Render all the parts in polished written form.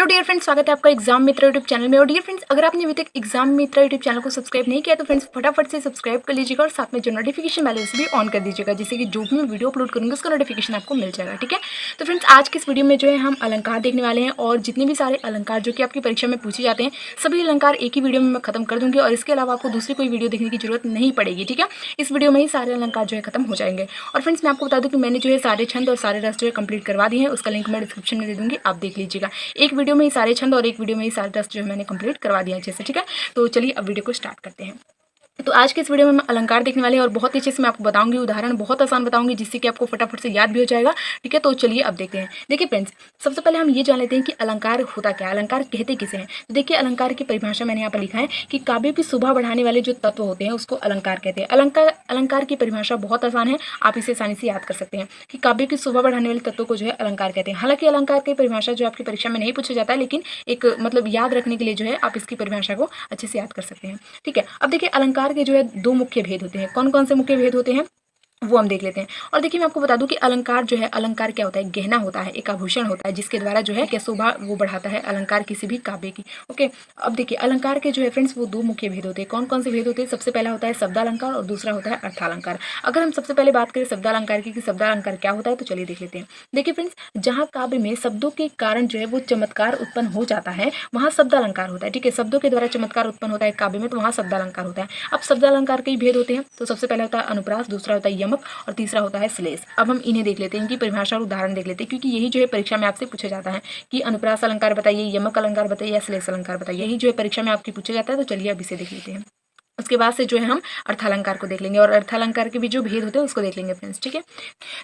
Hello dear friends, स्वागत है आपका एग्जाम मित्र यूट्यूब चैनल में। और डियर फ्रेंड्स, अगर आपने अभी तक एग्जाम मित्र यूट्यूब चैनल को सब्सक्राइब नहीं किया तो फ्रेंड्स फटाफट से सब्सक्राइब कर लीजिएगा और साथ में जो नोटिफिकेशन बेल है उसे भी ऑन कर दीजिएगा, जिससे कि जो भी मैं वीडियो अपलोड करूँगी उसका नोटिफिकेशन आपको मिल जाएगा। ठीक है, तो फ्रेंड्स आज की इस वीडियो में जो है हम अलंकार देखने वाले हैं और जितने भी सारे अलंकार जो कि आपकी परीक्षा में पूछे जाते हैं सभी अलंकार एक ही वीडियो में मैं खत्म कर दूंगी और इसके अलावा आपको दूसरी कोई वीडियो देखने की जरूरत नहीं पड़ेगी। ठीक है, इस वीडियो में ही सारे अलंकार जो है खत्म हो जाएंगे। और फ्रेंड्स मैं आपको बता दूं कि मैंने जो है सारे छंद और सारे रस जो है कंप्लीट करवा दिए हैं, उसका लिंक मैं डिस्क्रिप्शन में दे दूंगी, आप देख लीजिएगा। एक वीडियो में ही सारे छंद और एक वीडियो में ही सारे रस जो है मैंने कंप्लीट करवा दिया अच्छे से। ठीक है, तो चलिए अब वीडियो को स्टार्ट करते हैं। तो आज के इस वीडियो में हम अलंकार देखने वाले हैं और बहुत ही अच्छे से मैं आपको बताऊंगी, उदाहरण बहुत आसान बताऊंगी जिससे कि आपको फटाफट से याद भी हो जाएगा। ठीक है, तो चलिए अब देखते हैं। देखिए फ्रेंड्स, सबसे पहले हम ये जान लेते हैं कि अलंकार होता क्या है, अलंकार कहते किसे हैं। तो देखिए अलंकार की परिभाषा मैंने यहाँ पर लिखा है कि काव्य की शोभा बढ़ाने वाले जो तत्व होते हैं उसको अलंकार कहते हैं। अलंकार की परिभाषा बहुत आसान है, आप इसे आसानी से याद कर सकते हैं कि काव्य की शोभा बढ़ाने वाले तत्व को जो है अलंकार कहते हैं। हालांकि अलंकार की परिभाषा जो आपकी परीक्षा में नहीं पूछा जाता है, लेकिन एक मतलब याद रखने के लिए जो है आप इसकी परिभाषा को अच्छे से याद कर सकते हैं। ठीक है, अब देखिए अलंकार के जो है दो मुख्य भेद होते हैं। कौन कौन से मुख्य भेद होते हैं वो हम देख लेते हैं। और देखिए मैं आपको बता दूं कि अलंकार जो है, अलंकार क्या होता है, गहना होता है, एक आभूषण होता है जिसके द्वारा जो है क्या शोभा वो बढ़ाता है अलंकार किसी भी काव्य की। ओके, अब देखिए अलंकार के जो है फ्रेंड्स वो दो मुख्य भेद होते हैं। कौन कौन से भेद होते हैं? सबसे पहला होता है शब्दालंकार और दूसरा होता है अर्थालंकार। अगर हम सबसे पहले बात करें शब्दालंकार की कि शब्दालंकार क्या होता है तो चलिए देख लेते हैं। देखिए फ्रेंड्स, जहाँ काव्य में शब्दों के कारण जो है वो चमत्कार उत्पन्न हो जाता है वहाँ शब्दालंकार होता है। ठीक है, शब्दों के द्वारा चमत्कार उत्पन्न होता है काव्य में तो वहाँ शब्दालंकार होता है। अब शब्दालंकार के भेद होते हैं, तो सबसे पहला होता है अनुप्रास, दूसरा होता है यमक और तीसरा होता है श्लेष। अब हम इन्हें देख लेते हैं, इनकी परिभाषा और उदाहरण देख लेते हैं, क्योंकि यही जो है परीक्षा में आपसे पूछा जाता है कि अनुप्रास अलंकार बताइए, यमक अलंकार बताइए या श्लेष अलंकार बताइए। यही जो है परीक्षा में आपकी पूछा जाता है। तो चलिए अब इसे देख लेते हैं। उसके बाद से जो है हम अर्थालंकार को देख लेंगे और अर्थालंकार के भी जो भेद होते हैं उसको देख लेंगे फ्रेंड्स। ठीक है,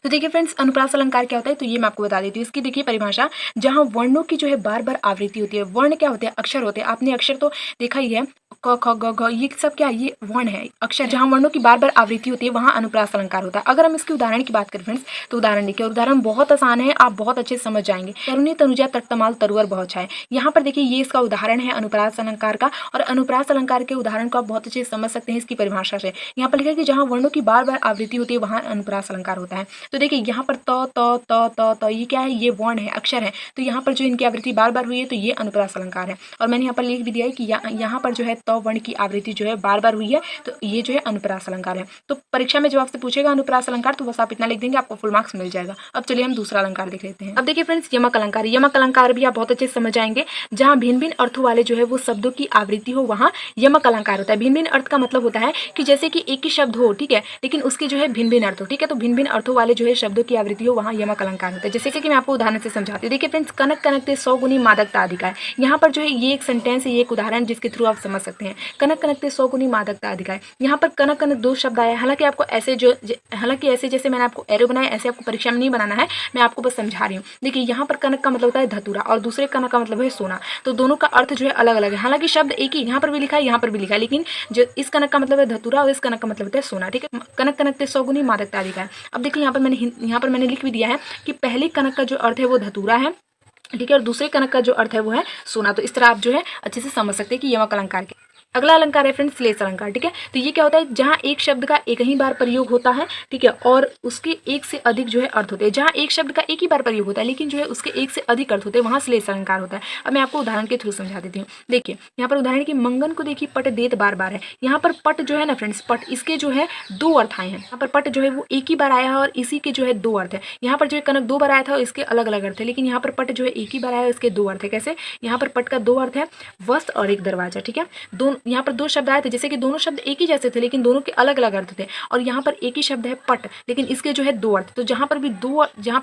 तो देखिए फ्रेंड्स अनुप्रास अलंकार क्या होता है तो ये मैं आपको बता देती हूँ। इसकी देखिए परिभाषा, जहाँ वर्णों की जो है बार बार आवृत्ति होती है। वर्ण क्या होते हैं? अक्षर होते हैं। आपने अक्षर तो देखा ही है, क ख ग घ, ये सब क्या, ये वर्ण है, अक्षर। जहाँ वर्णों की बार बार आवृत्ति होती है वहाँ अनुप्रास अलंकार होता है। अगर हम इसके उदाहरण की बात करें फ्रेंड्स तो उदाहरण देखिए, उदाहरण बहुत आसान है, आप बहुत अच्छे से समझ जाएंगे। तरुणी तनुजा तटतमाल तरुवर बहुत छाए, यहाँ पर देखिए ये इसका उदाहरण है अनुप्रास अलंकार का। और अनुप्रास अलंकार के उदाहरण को आप बहुत अच्छे से समझ सकते हैं इसकी परिभाषा से। यहाँ पर लिखा है कि जहाँ वर्णों की बार बार आवृत्ति होती है वहाँ अनुप्रास अलंकार होता है। तो देखिए यहाँ पर त ये क्या है? ये वर्ण है, अक्षर है। तो यहाँ पर जो इनकी आवृत्ति बार बार हुई है तो ये अनुप्रास अलंकार है। और मैंने यहाँ पर लिख भी दिया है कि यहाँ पर जो है त वर्ण की आवृत्ति जो है बार बार हुई है तो ये जो है अनुप्रास अलंकार है। तो परीक्षा में जब आपसे पूछेगा अनुप्रास अलंकार तो बस आप इतना लिख देंगे, आपको फुल मार्क्स मिल जाएगा। अब चलिए हम दूसरा अलंकार देख लेते हैं। अब देखिए फ्रेंड्स यमक अलंकार, यमक अलंकार भी आप बहुत अच्छे से समझ जाएंगे। जहाँ भिन्न भिन्न अर्थों वाले जो है वो शब्दों की आवृत्ति हो वहाँ यमक अलंकार होता है। भिन्न भिन्न अर्थ का मतलब होता है कि जैसे कि एक ही शब्द हो, ठीक है, लेकिन उसके जो है भिन्न भिन्न अर्थ हो। ठीक है, तो भिन्न भिन्न अर्थों वाले जो है शब्दों की आवृत्ति हो वहाँ यमक अलंकार होता है। जैसे कि मैं आपको उदाहरण से समझाती हूँ। देखिए फ्रेंड्स, कनक कनकते 100 गुनी मादकता अधिक है। यहाँ पर जो है ये एक सेंटेंस है, ये एक उदाहरण जिसके थ्रू आप समझ सकते हैं। कनक कनकते 100 गुनी मादकता अधिक है। यहाँ पर कनक कनक दो शब्द आया। हालांकि आपको ऐसे जैसे मैंने आपको एरो बनाया ऐसे आपको परीक्षा में नहीं बनाना है, मैं आपको बस समझा रही हूँ। देखिए यहाँ पर कनक का मतलब होता है धतूरा और दूसरे कनक का मतलब है सोना। तो दोनों का अर्थ जो है अलग अलग है। हालांकि शब्द एक ही, यहाँ पर भी लिखा है यहाँ पर भी लिखा है, लेकिन जो इस कनक का मतलब है धतूरा और इस कनक का मतलब होता है सोना। ठीक है, कनक कनकते 100 गुनी मादकता अधिक है। अब देखिए यहाँ पर मैंने लिख भी दिया है कि पहले कनक का जो अर्थ है वो धतूरा है, ठीक है, और दूसरे कनक का जो अर्थ है वो है सोना। तो इस तरह आप जो है अच्छे से समझ सकते हैं कि यमक अलंकार के। अगला अलंकार है फ्रेंड्स श्लेष अलंकार। ठीक है, तो ये क्या होता है? जहाँ एक शब्द का एक ही बार प्रयोग होता है, ठीक है, और उसके एक से अधिक जो है अर्थ होते हैं। जहाँ एक शब्द का एक ही बार प्रयोग होता है लेकिन जो है उसके एक से अधिक अर्थ होते हैं वहाँ श्लेष अलंकार होता है। अब मैं आपको उदाहरण के थ्रू समझा देती हूँ। देखिए यहाँ पर उदाहरण की मंगन को देखिए पट देत बार बार है। यहाँ पर पट जो है ना फ्रेंड्स, पट इसके जो है दो अर्थ आए हैं। यहाँ पर पट जो है वो एक ही बार आया है और इसी के जो है दो अर्थ है। यहाँ पर जो है कनक दो बार आया था और इसके अलग अलग अर्थ है, लेकिन यहाँ पर पट जो है एक ही बार आया है इसके दो अर्थ है। कैसे? यहाँ पर पट का दो अर्थ है, वस्त्र और एक दरवाजा। ठीक है, यहाँ पर दो शब्द आए थे, जैसे कि दोनों शब्द एक ही जैसे थे लेकिन दोनों के अलग अलग अर्थ थे। और यहाँ पर एक ही शब्द है पट, लेकिन इसके जो है दो अर्थ। तो जहाँ पर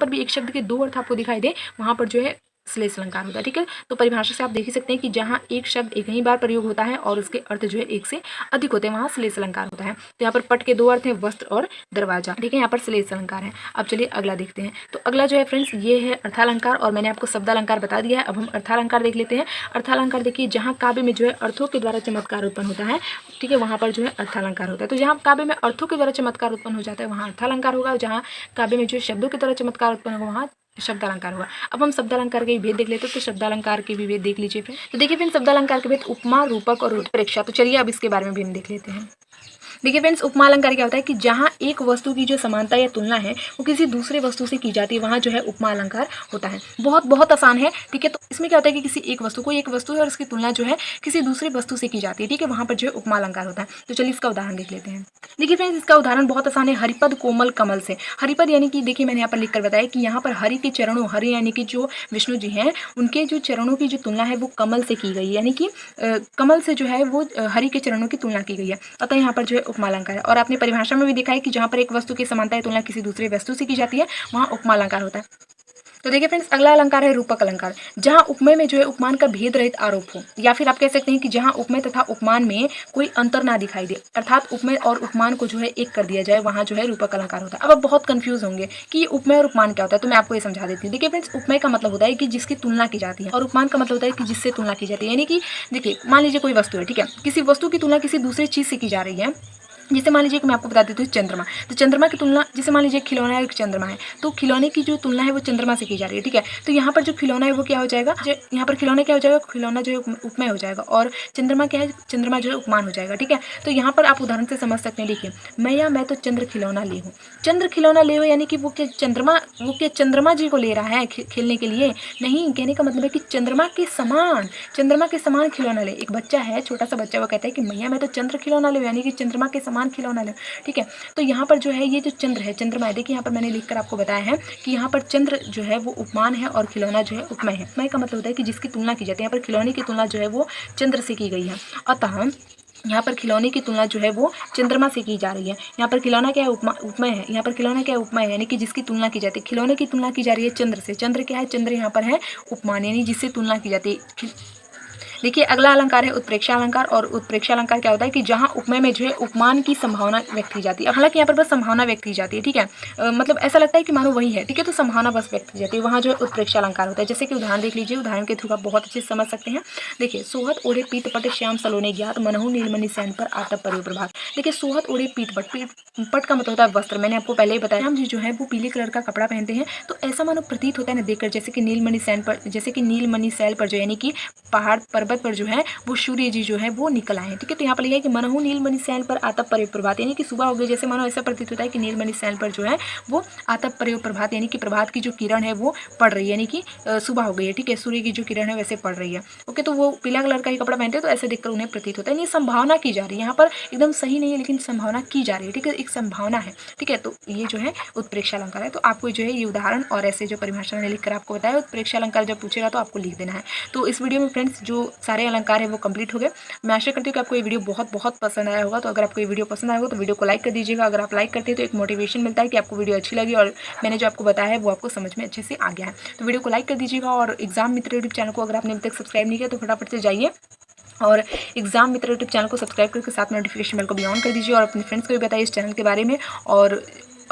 भी एक शब्द के दो अर्थ आपको दिखाई दे वहाँ पर जो है श्लेष अलंकार होता है। ठीक है, तो परिभाषा से आप देख ही सकते हैं कि जहाँ एक शब्द एक ही बार प्रयोग होता है और उसके अर्थ जो है एक से अधिक होते हैं वहाँ श्लेष अलंकार होता है। तो यहाँ पर पट के दो अर्थ हैं, वस्त्र और दरवाजा। ठीक है, यहाँ पर श्लेष अलंकार है। अब चलिए अगला देखते हैं। तो अगला जो है फ्रेंड्स ये है अर्थालंकार और मैंने आपको शब्दालंकार बता दिया है। अब हम अर्थालंकार देख लेते हैं। अर्थालंकार देखिए, जहाँ काव्य में जो है अर्थों के द्वारा चमत्कार उत्पन्न होता है, ठीक है, वहाँ पर जो है अर्थालंकार होता है। तो जहाँ काव्य में अर्थों के द्वारा चमत्कार उत्पन्न हो जाता है वहाँ अर्थालंकार होगा, और जहाँ काव्य में जो शब्दों के द्वारा चमत्कार उत्पन्न होगा वहाँ शब्दालंकार हुआ। अब हम शब्दालंकार के भेद देख लेते हैं। तो शब्दालंकार के भी भेद देख लीजिए फिर। तो देखिए फिर शब्दालंकार के भेद उपमा, रूपक और उत्प्रेक्षा। तो चलिए अब इसके बारे में भी हम देख लेते हैं। देखिए फ्रेंड्स, उपमा अलंकार क्या होता है कि जहाँ एक वस्तु की जो समानता या तुलना है वो किसी दूसरे वस्तु से की जाती है, वहाँ जो है उपमा अलंकार होता है। बहुत बहुत आसान है, ठीक है। तो इसमें क्या होता है कि किसी एक वस्तु, कोई एक वस्तु है और उसकी तुलना जो है किसी दूसरे वस्तु से की जाती है, ठीक है, वहाँ पर जो है उपमा अलंकार होता है। तो चलिए इसका उदाहरण देख लेते हैं। देखिए फ्रेंड्स, इसका उदाहरण बहुत आसान है, हरिपद कोमल कमल से। हरिपद यानी कि देखिए मैंने यहाँ पर लिख कर बताया कि यहाँ पर हरि के चरणों, हरि यानी कि जो विष्णु जी हैं, उनके जो चरणों की जो तुलना है वो कमल से की गई है, यानी कि कमल से जो है वो हरि के चरणों की तुलना की गई है। अतः यहाँ पर जो है उपमा अलंकार है। और आपने परिभाषा में भी देखा है कि जहाँ पर एक वस्तु की समानता या तुलना किसी दूसरे वस्तु से की जाती है, वहाँ उपमा अलंकार होता है। तो देखिए फ्रेंड्स, अगला अलंकार है रूपक अलंकार। जहाँ उपमेय में जो है उपमान का भेद रहित आरोप हो, या फिर आप कह सकते हैं कि जहाँ उपमेय तथा उपमान में कोई अंतर ना दिखाई दे, अर्थात उपमेय और उपमान को जो है एक कर दिया जाए, वहाँ जो है रूपक अलंकार होता है। अब आप बहुत कंफ्यूज होंगे कि उपमेय और उपमान क्या होता है, तो मैं आपको ये समझा देती हूँ। देखिए फ्रेंड्स, उपमेय का मतलब होता है कि जिसकी तुलना की जाती है, और उपमान का मतलब होता है कि जिससे तुलना की जाती है। यानी कि देखिए, मान लीजिए कोई वस्तु है, ठीक है, किसी वस्तु की तुलना किसी दूसरी चीज से की जा रही है। जैसे मान लीजिए कि मैं आपको बता देती हूँ चंद्रमा। तो चंद्रमा की तुलना, जैसे मान लीजिए खिलौना है, एक चंद्रमा है, तो खिलौने की जो तुलना है वो चंद्रमा से की जा रही है, ठीक है। तो यहाँ पर जो खिलौना है वो क्या हो जाएगा, यहाँ पर खिलौना क्या हो जाएगा, खिलौना जो है उपमेय हो जाएगा, और चंद्रमा क्या है, चंद्रमा जो है उपमान हो जाएगा, ठीक है। तो यहाँ पर आप उदाहरण से समझ सकते हैं। देखिए, मैं तो चंद्र खिलौना ले हूँ। चंद्र खिलौना ले हो यानी कि वो क्या चंद्रमा जी को ले रहा है खेलने के लिए? नहीं, कहने का मतलब है कि चंद्रमा के समान खिलौना ले। एक बच्चा है, छोटा सा बच्चा, वो कहता है कि मैया मैं तो चंद्र खिलौना ले, यानी कि चंद्रमा के समान खिलौना ले, ठीक है। तो यहाँ पर जो है ये जो चंद्र है, चंद्रमा है, देखिए यहाँ पर मैंने लिखकर आपको बताया है कि यहाँ पर चंद्र जो है वो उपमान है और खिलौना जो है उपमेय है। उपमेय का मतलब होता है कि जिसकी तुलना की जाती है। यहाँ पर खिलौने की तुलना जो है वो चंद्र से की गई है, अतः यहाँ पर खिलौने की तुलना जो है वो चंद्रमा से की जा रही है। यहाँ पर खिलौना क्या है, उपमेय है। यहाँ पर खिलौना क्या है, उपमेय है, यानी कि जिसकी तुलना की जाती है। खिलौने की तुलना की जा रही है चंद्र से। चंद्र क्या है, चंद्र यहाँ पर है उपमान, यानी जिससे तुलना की जाती है। देखिए अगला अलंकार है उत्प्रेक्षा अलंकार। और उत्प्रेक्षा अलंकार क्या होता है कि जहाँ उपमेय में जो है उपमान की संभावना व्यक्त की जाती है। हालांकि यहाँ पर बस संभावना व्यक्त की जाती है, ठीक है, मतलब ऐसा लगता है कि मानो वही है, ठीक है, तो संभावना बस व्यक्त की जाती है, वहाँ जो है उत्प्रेक्षा अलंकार होता है। जैसे कि उदाहरण देख लीजिए, उदाहरण के थ्रू आप बहुत अच्छे से समझ सकते हैं। देखिए, सोहत ओढ़े पीत पट श्याम सलोने ज्ञात मनहु नीलमणि सैन पर आतप परे प्रभात। देखिए, सोहत ओढ़े पीत पट का मतलब होता है वस्त्र। मैंने आपको पहले ही बताया, श्याम जी जो है वो पीले कलर का कपड़ा पहनते हैं, तो ऐसा मानो प्रतीत होता है ना देखकर, जैसे कि नीलमणि सैल पर जो यानी कि पहाड़ पर्वत पर जो है वो सूर्य जी जो है वो निकल आए हैं, ठीक है। तो यहाँ पर लिखा है कि मनहु नीलमणि सैल पर आतप परे प्रभात, यानी कि सुबह हो गई, जैसे मानो ऐसा प्रतीत होता है कि नीलमणि सैल पर जो है वो आतप परे प्रभात, यानी कि प्रभात की जो किरण है वो पड़ रही है, यानी कि सुबह हो गई है, ठीक है, सूर्य की जो किरण है वैसे पड़ रही है। ओके, तो वो पीला कलर का ही कपड़ा पहनते हैं, तो ऐसे देखकर उन्हें प्रतीत होता है। ये संभावना की जा रही है, यहाँ पर एकदम सही नहीं है, लेकिन संभावना की जा रही है, ठीक है, एक संभावना है, ठीक है। तो ये जो है उत्प्रेक्षा अलंकार है। तो आपको जो है ये उदाहरण और ऐसे जो परिभाषा मैंने लिखकर आपको बताया, उत्प्रेक्षा अलंकार जब पूछेगा तो आपको लिख देना है। तो इस वीडियो में फ्रेंड्स जो सारे अलंकार है वो कंप्लीट हो गए। मैं आशा करती हूँ कि आपको ये वीडियो बहुत बहुत पसंद आया होगा। तो अगर आपको ये वीडियो पसंद आया होगा तो वीडियो को लाइक कर दीजिएगा। अगर आप लाइक करते हैं तो एक मोटिवेशन मिलता है कि आपको वीडियो अच्छी लगी और मैंने जो आपको बताया है वो आपको समझ में अच्छे से आ गया है। तो वीडियो को लाइक कर दीजिएगा। और एग्जाम मित्र यूट्यूब चैनल को अगर आपने अभी तक सब्सक्राइब नहीं किया तो फटाफट से जाइए और एग्जाम मित्र यूट्यूब चैनल को सब्सक्राइब करके साथ में नोटिफिकेशन बेल को भी ऑन कर दीजिए। और अपने फ्रेंड्स को भी बताइए इस चैनल के बारे में, और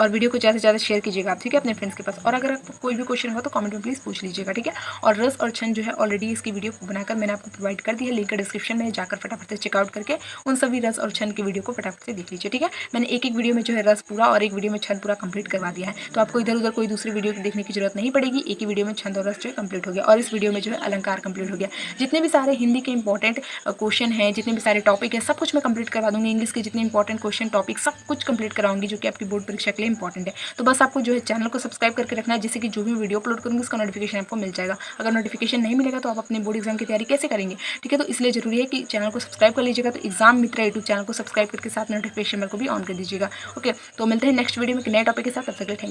वीडियो को ज़्यादा से ज़्यादा शेयर कीजिएगा आप, ठीक है, अपने फ्रेंड्स के पास। और अगर आपको कोई भी क्वेश्चन हो तो कमेंट में प्लीज़ पूछ लीजिएगा, ठीक है। और रस और छंद जो है ऑलरेडी इसकी वीडियो बनाकर मैंने आपको प्रोवाइड कर दी है, लिंक डिस्क्रिप्शन में जाकर फटाफट से चेकआउट करके उन सभी रस और छंद की वीडियो को फटाफट से देख लीजिए, ठीक है। मैंने एक वीडियो में जो है रस पूरा और एक वीडियो में छंद पूरा कंप्लीट करवा दिया है, तो आपको इधर उधर कोई दूसरी वीडियो देखने की जरूरत नहीं पड़ेगी। एक ही वीडियो में छंद और रस जो है कंप्लीट हो गया, और इस वीडियो में जो है अलंकार कंप्लीट हो गया। जितने भी सारे हिंदी के इंपॉर्टेंट क्वेश्चन हैं, जितने भी सारे टॉपिक है, सब कुछ मैं कंप्लीट करवा दूंगी। इंग्लिश के जितने इंपॉर्टेंट क्वेश्चन टॉपिक सब कुछ कंप्लीट कराऊंगी, जो कि आपकी बोर्ड परीक्षा के लिए इंपॉर्टेंट है। तो बस आपको जो है चैनल को सब्सक्राइब करके रखना है, जिससे कि जो भी वीडियो अपलोड करूँगी उसका नोटिफिकेशन आपको मिल जाएगा। अगर नोटिफिकेशन नहीं मिलेगा तो आप अपने बोर्ड एग्जाम की तैयारी कैसे करेंगे, ठीक है। तो इसलिए जरूरी है कि चैनल को सब्सक्राइब कर लीजिएगा। तो एग्जाम मित्र यूट्यूब चैनल को सब्सक्राइब करके साथ नोटिफिकेशन बेल को भी ऑन कर दीजिएगा। ओके, तो मिलते हैं नेक्स्ट वीडियो में नए टॉपिक के साथ। तब तक के लिए थैंक यू।